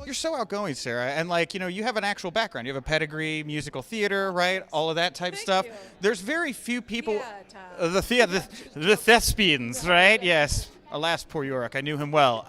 You're so outgoing, Sarah, and like, you have an actual background. You have a pedigree, musical theater, right? All of that type stuff. you. There's very few people. Theater. The thespians, right? Yes. Alas, poor Yorick. I knew him well.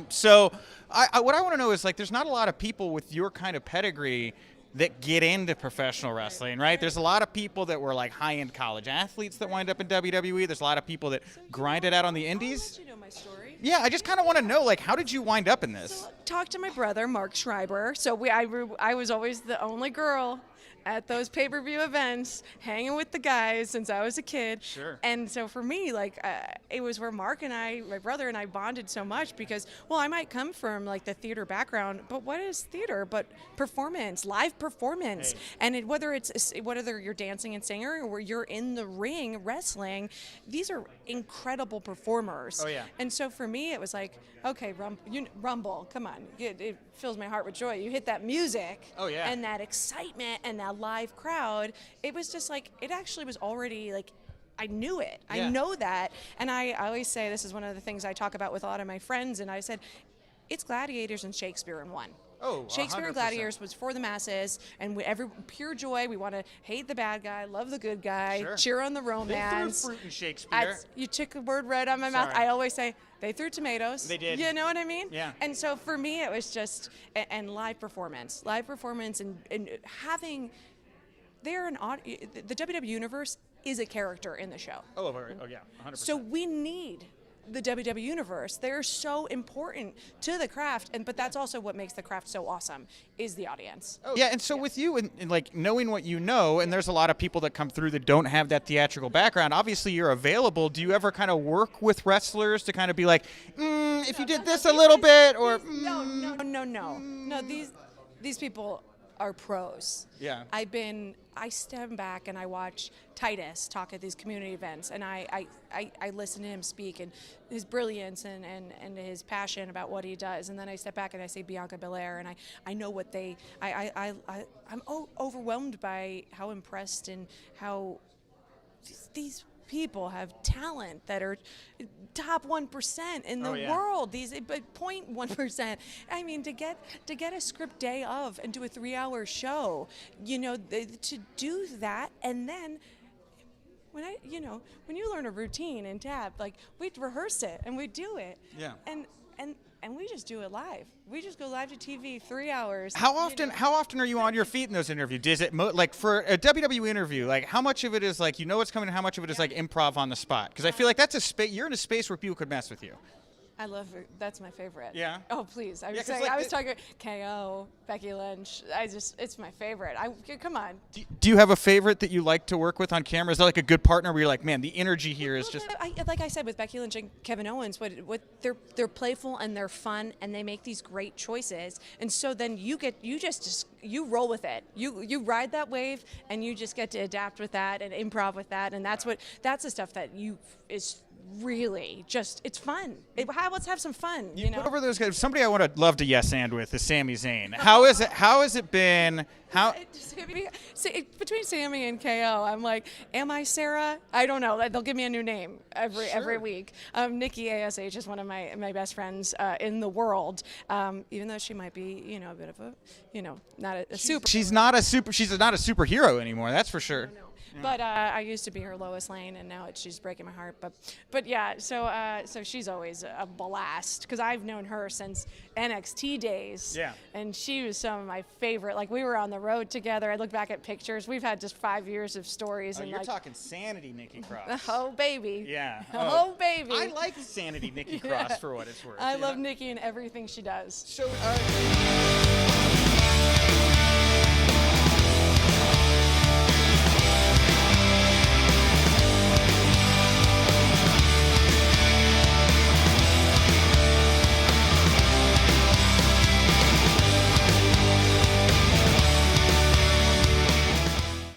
So what I want to know is, like, there's not a lot of people with your kind of pedigree that get into professional wrestling, right? There's a lot of people that were like high-end college athletes that wind up in WWE. There's a lot of people that grind it out on the indies. I'll let you know my story. Yeah, I just kind of want to know, like, how did you wind up in this? So, talk to my brother, Mark Schreiber. So I was always the only girl at those pay-per-view events, hanging with the guys since I was a kid. Sure. And so for me, like, it was where Mark and my brother and I bonded so much because, well, I might come from like the theater background, but what is theater but performance, live performance? Hey. And whether you're dancing and singing or you're in the ring wrestling, these are incredible performers. Oh, yeah. And so for me, it was like, okay, Rumble, come on. It fills my heart with joy. You hit that music. Oh, yeah. And that excitement and that live crowd. It was just like, it actually was already like, I knew it. Yeah. I know that. And I always say, this is one of the things I talk about with a lot of my friends, and I said, it's Gladiators and Shakespeare in one. Oh, Shakespeare 100%. and Gladiators was for the masses, and pure joy. We want to hate the bad guy, love the good guy, Sure. cheer on the They threw romance. fruit in Shakespeare. You took a word right out of my mouth. Sorry. I always say, they threw tomatoes. They did. You know what I mean? Yeah. And so for me, it was just, and live performance and having, the WWE Universe is a character in the show. Oh, yeah, 100%. So we need the WWE Universe. They're so important to the craft, but that's also what makes the craft so awesome, is the audience. Oh, yeah, and so with you and like knowing what you know, and there's a lot of people that come through that don't have that theatrical background. Obviously, you're available. Do you ever kind of work with wrestlers to kind of be like, if you did this a little bit, or No. These people are pros. Yeah. I stand back and I watch Titus talk at these community events, and I listen to him speak and his brilliance and his passion about what he does, and then I step back and I see Bianca Belair, and I know what I'm overwhelmed by how impressed and how these people have talent that are top 1% in the world. These 0.1%. I mean, to get a script day of and do a 3-hour show, to do that, and then when you learn a routine in tap, like, we'd rehearse it and we'd do it. Yeah. And we just do it live. We just go live to TV 3 hours. How often are you on your feet in those interviews? Is it like for a WWE interview? Like, how much of it is like what's coming, and how much of it is like improv on the spot? Because I feel like that's a space. You're in a space where people could mess with you. I love it. That's my favorite. Yeah. Oh, please. I was 'cause, saying, like, I was talking KO, Becky Lynch. It's my favorite. Come on. Do you have a favorite that you like to work with on camera? Is that like a good partner where you're like, man, the energy here is just. Like I said with Becky Lynch and Kevin Owens, what they're playful and they're fun and they make these great choices, and so then you roll with it. You ride that wave and you just get to adapt with that and improv with that, and that's the stuff that is really just, it's fun. Let's have some fun. You know. Put over those guys. Somebody I would have loved to yes and with is Sami Zayn. How has it been? Between Sammy and KO, I'm like, am I Sarah? I don't know. They'll give me a new name every week. Nikki ASH is one of my best friends in the world. Even though she might be, a bit of a, not a super. She's not a superhero anymore. That's for sure. No. But I used to be her Lois Lane, and now she's breaking my heart. But yeah, so she's always a blast because I've known her since NXT days. Yeah. And she was some of my favorite. Like, we were on the road together. I look back at pictures. We've had just 5 years of stories. Oh, and you're talking Sanity, Nikki Cross. Oh, baby. Yeah. Oh, baby. I like Sanity, Nikki Cross, for what it's worth. I love Nikki and everything she does. So.